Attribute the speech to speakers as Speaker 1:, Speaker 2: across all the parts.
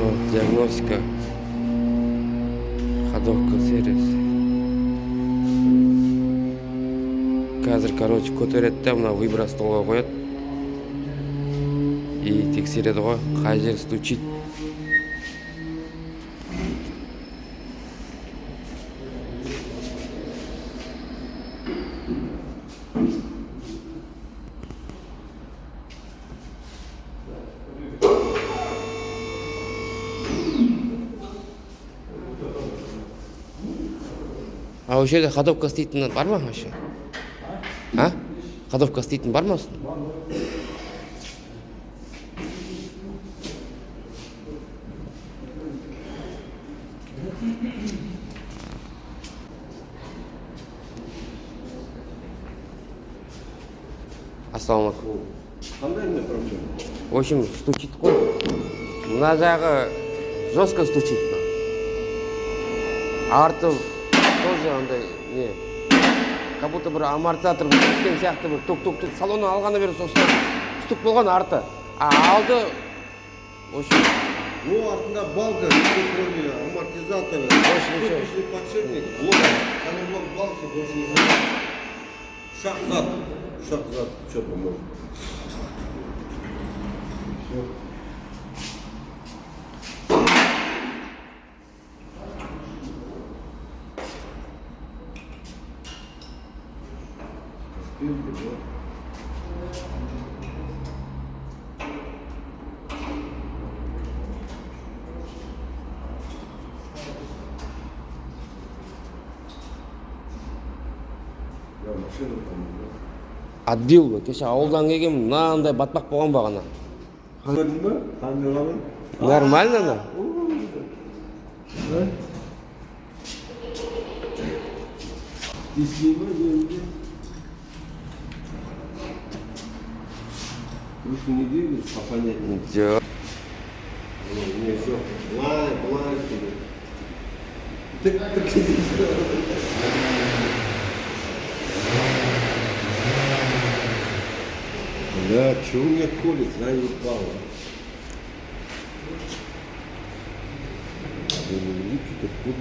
Speaker 1: Диагностика. Ходовка сервис. Қазір, короче, көтереді да, мына вибростолға қояды. И тексереді ғой, қай жер стучит. А осы жерде ходовка істейтін бар ма вообще? А? Ходовка істейтін бар ма? Ассалаумалейкум.
Speaker 2: Қандай не проблема?
Speaker 1: В общем, стучит қой. Мына жағы жестко стучит. Арты тоже андай не. Как будто бір амортизатор кеткен сияқты бір тук-тук-тук. Салоннан алғаны бері сосын стук болған арты. А алды, в общем,
Speaker 2: Ну, артында балка, кроме амортизатора, ступичный подшипник, блок, санаблок балки, больше не знаю. Шаг-зад, что поможет. Все. Я машину помню.
Speaker 1: отбил бы. Кеше ауылдан келген мынандай батпақ болған бағана.
Speaker 2: Көрдің ба? Қандай
Speaker 1: Нормально, да?
Speaker 2: Тисней ма, жерінде? Прошлой неделе попонятнее.
Speaker 1: Жоқ.
Speaker 2: Не, все. Лайк. Тык. Да, чего у меня колет, заебало. Что-то колет.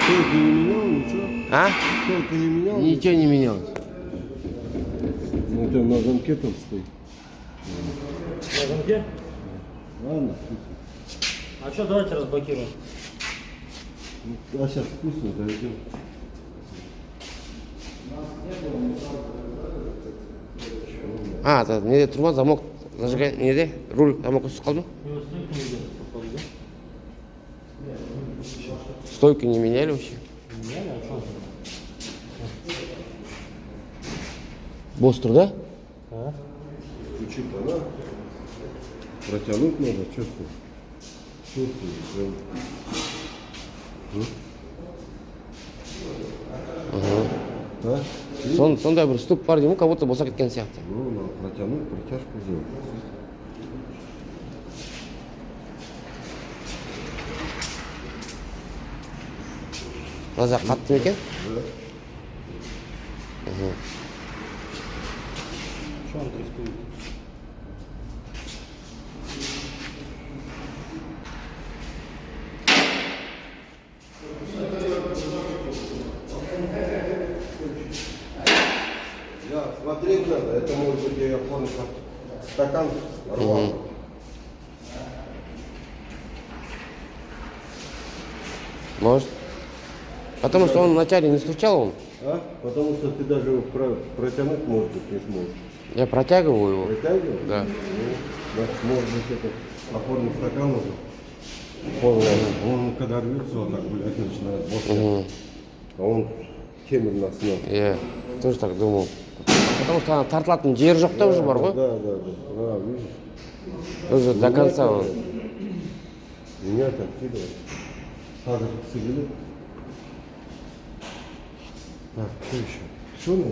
Speaker 2: Стойку не менял, ничего?
Speaker 1: А?
Speaker 2: Стойку не менял?
Speaker 1: Ничего не менялось.
Speaker 2: Ну, это на замке там стоит.
Speaker 3: На замке?
Speaker 2: Ладно,
Speaker 3: А что, давайте разблокируем.
Speaker 2: а сейчас вкусно зайдем.
Speaker 1: А, неде тұрма, замок зажигай, неде? Руль замок үсіп қалды ма? Стойки не меняли вообще? Бос тұр, да?
Speaker 2: Ключи пора. Протянуть надо, что ты? А?
Speaker 1: Сондай бір стук бар деймін, как будто болса кеткен сияқты.
Speaker 2: Ну, надо протянуть, протяжку сделать.
Speaker 1: Мына жақ қатты ма екен?
Speaker 3: Что он дрифтует?
Speaker 2: Да, смотреть надо, это может быть я помню, как стакан рвал.
Speaker 1: Может. Потому что он вначале не стучал он.
Speaker 2: А? Потому что ты даже его протянуть, может быть, не сможешь.
Speaker 1: Я протягиваю его.
Speaker 2: Протягиваешь?
Speaker 1: Да.
Speaker 2: Ну, может быть, это опорный стакан уже. Он когда рвется, вот так гулять начинает. Вот. А он темірдің астына.
Speaker 1: Иә, тоже так думал. Потому что ана тартылатын жері жоқ та уже бар ғой.
Speaker 2: Да. А, видишь?
Speaker 1: Уже до конца.
Speaker 2: Меня так кидает. Надо сыграть. Так, что еще? Что надо?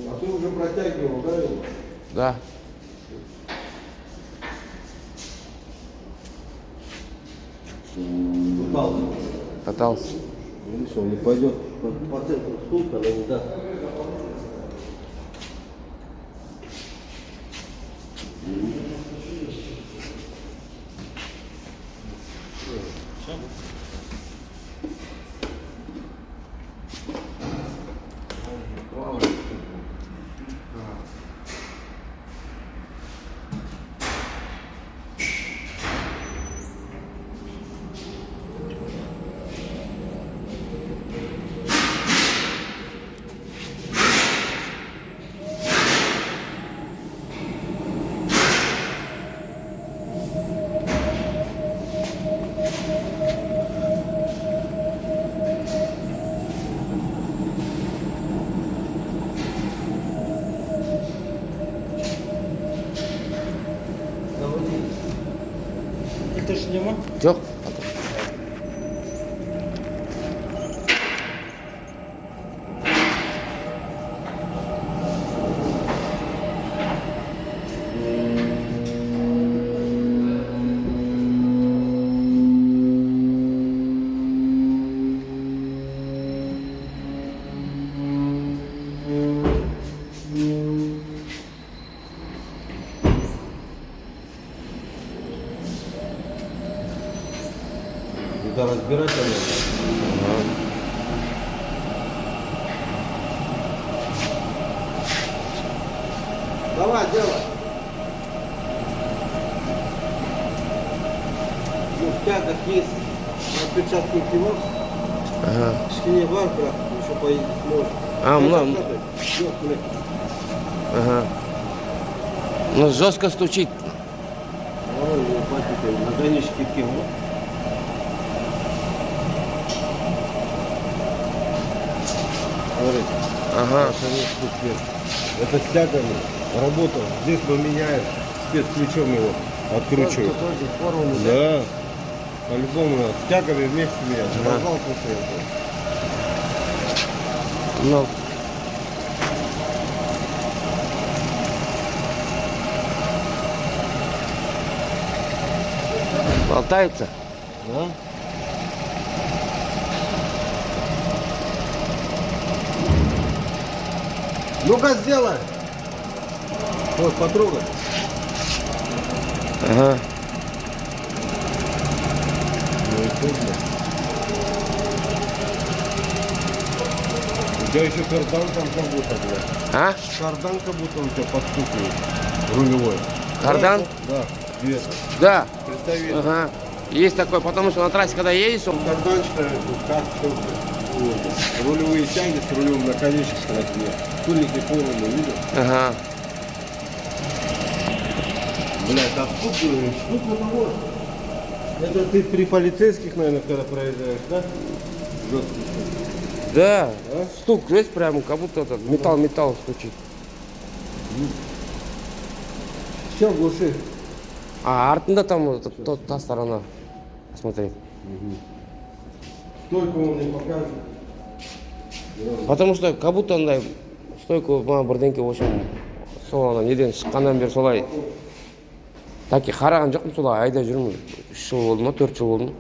Speaker 2: А ты уже протягивал, да, его?
Speaker 1: Да. Пытался.
Speaker 2: Видишь, он не пойдет по центру стулка, но не даст.
Speaker 3: Фильтр шлема?
Speaker 1: Жоқ.
Speaker 2: Это разбирать надо. Давай, делай. Ну, в тягах есть. Отпечатки кино.
Speaker 1: Ага.
Speaker 2: Шкине бар, брат, еще поедет сможет.
Speaker 1: А, много.
Speaker 2: Все, блядь.
Speaker 1: Ага. Ну, жестко стучит.
Speaker 2: Ой, батенька, на граничке кино. Смотри.
Speaker 1: Ага.
Speaker 2: Это с тягами работал. Здесь поменяет, спецключом его откручивает. Да. По-любому надо. С тягами вместе меня. Разал постоянно.
Speaker 1: Ну. Болтается?
Speaker 2: Да? Ну-ка сделай. Вот, потрогай.
Speaker 1: Ага.
Speaker 2: Ну и тут, бля. У тебя еще кардан там как будто, бля.
Speaker 1: А?
Speaker 2: Кардан как будто у тебя подстукивает. Рулевой.
Speaker 1: Кардан?
Speaker 2: Да. Вес.
Speaker 1: Да.
Speaker 2: Представь,
Speaker 1: Ага. Есть такой, потому что на трассе, когда едешь, он...
Speaker 2: карданчик, как все. Рулевые тяги с рулем наконечник на тебе. Кульники полные, видишь?
Speaker 1: Ага.
Speaker 2: Блядь, а стук на того. Это ты при полицейских, наверное, когда проезжаешь, да? Жесткий стук.
Speaker 1: Да.
Speaker 2: А?
Speaker 1: Стук есть прям, как будто этот металл стучит.
Speaker 2: Все, глуши.
Speaker 1: А артында там вот та сторона. Смотри.
Speaker 2: Стойку он не покажет.
Speaker 1: Потому что как будто андай стойку мына бірдеңке в общем сол ана неден шыққаннан бері солай таки қараған жоқпын, солай айда жүрмін. 3 жыл болды ма, 4 жыл болды ма.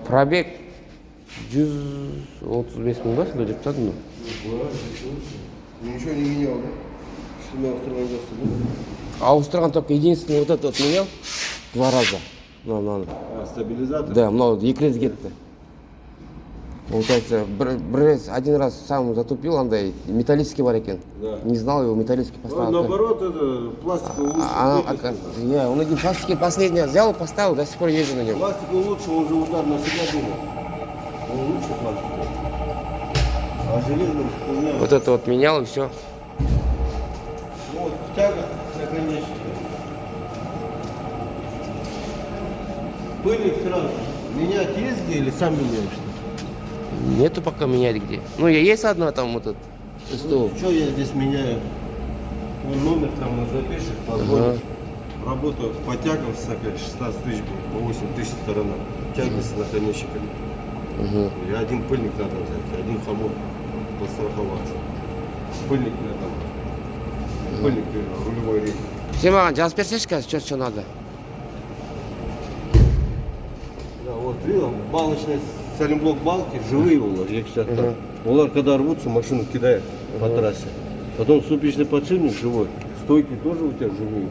Speaker 1: Пробег 135 мың ба, сондай жүріп тастадым ба?
Speaker 2: Ничего не менял, да? Что меня устроил да?
Speaker 1: Ауыстырған только единственный вот этот менял 2 раза. Мынаны.
Speaker 2: А, стабилизатор?
Speaker 1: Да, мынау 2 рет кетті. Получается, один раз сам затупил, андай металлический бар екен.
Speaker 2: Да.
Speaker 1: Не знал его, металлический поставил.
Speaker 2: Наоборот, это пластиковый лучше.
Speaker 1: Не, он один пластиковый последний взял, поставил, до сих пор езжу на нем.
Speaker 2: Пластиковый лучше, он же удар на себя думал. Он лучше пластика. А железным хуйня.
Speaker 1: Вот это вот менял и все.
Speaker 2: Ну вот тяга наконечника. Пыльник сразу. Менять есть где или сам меняешь?
Speaker 1: Нету пока менять где. Ну, я есть одна там вот этот стол.
Speaker 2: Что я здесь меняю? Вон номер там запишешь, позвонишь. Работаю по тягам всякой 16 тысяч будет, по 8 тысяч сторона. Тяги с наконечниками. И один пыльник надо взять, один хомут постраховаться. Пыльник надо. Пыльник рулевой рейс.
Speaker 1: Сен маған жазып берсейші қазір, что надо.
Speaker 2: Да, вот видел, балочные салимблок балки, живые улар, Улар, когда рвутся, машину кидает по трассе. Потом ступичный подшипник живой, стойки тоже у тебя живые.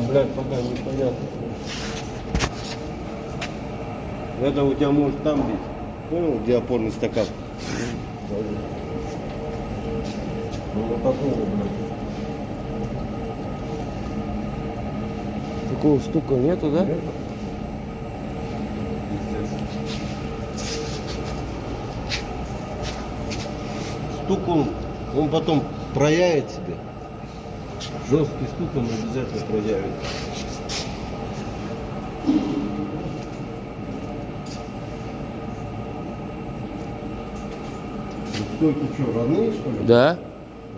Speaker 2: Блядь, пока непонятно. Это у тебя может там бить. Понял, где опорный стакан? Ну вот такого, блядь.
Speaker 1: Такого стука нету, да?
Speaker 2: Стук он потом проявит себе. Жесткий стук он обязательно проявит. Стойки что, родные что ли?
Speaker 1: Да.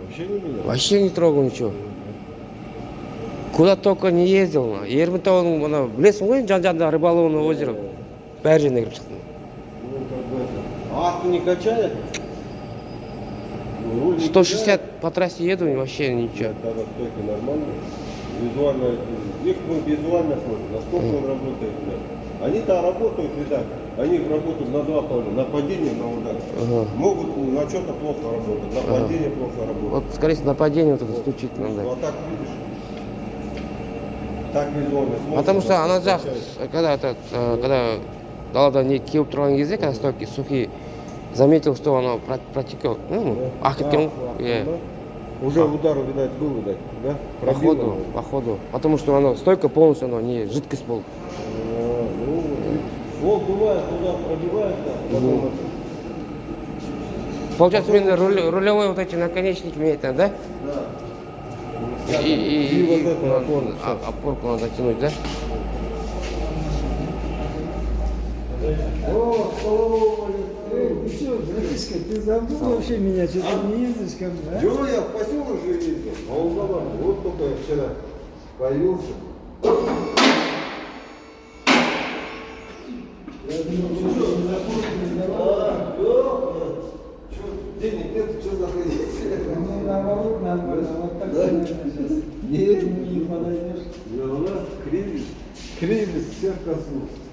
Speaker 2: Вообще не менял?
Speaker 1: Вообще не трогал ничего. Куда только не ездил. Ермітауның мына білесің ғой жан-жанында рыболовное озеро. Бәрі жеріне кіріп шықтым.
Speaker 2: Ну, как бы это. А авто не качает? Ну, руль не
Speaker 1: 160 по трассе еду, и вообще ничего.
Speaker 2: кидает? Тогда стойки нормальные. Визуально, их мы визуально смотрим, насколько он работает. Да. Они-то работают, видать. Они работают на два поля, на падение, на удар. Могут на что-то плохо работать, на падение плохо работать.
Speaker 1: Вот, скорее всего, на падение вот это стучить надо.
Speaker 2: Ну, а так видишь, так визуально смотрим.
Speaker 1: Потому что она жақ,
Speaker 2: качает.
Speaker 1: когда далада не кеуіп тұрған кезде, когда стойки сухие, заметил, что оно протекет. Ну, кеткен ғой.
Speaker 2: Уже удар, видать, был, видать, да? Пробило.
Speaker 1: Походу. Потому что оно стойка полностью, оно не жидкость была.
Speaker 2: Вот бывает, туда пробивает, потом
Speaker 1: Получается, именно рулевой вот эти наконечники менять надо, да?
Speaker 2: Да.
Speaker 1: И
Speaker 2: вот эту опору.
Speaker 1: опорку надо тянуть, да?
Speaker 4: Ты что, братишка, ты забыл вообще меня, что-то не ездишь ко мне, а?
Speaker 2: Чего я в поселок же ездил, а он дома, вот только я вчера появился.
Speaker 4: Я думал, что ты не заходишь, не здороваешься.
Speaker 2: Денег нет, что заходить?
Speaker 4: Ну, наоборот, нормально, вот так, наверное, сейчас.
Speaker 2: Нет.
Speaker 4: Не подойдешь.
Speaker 2: Я у нас кризис всех коснулся.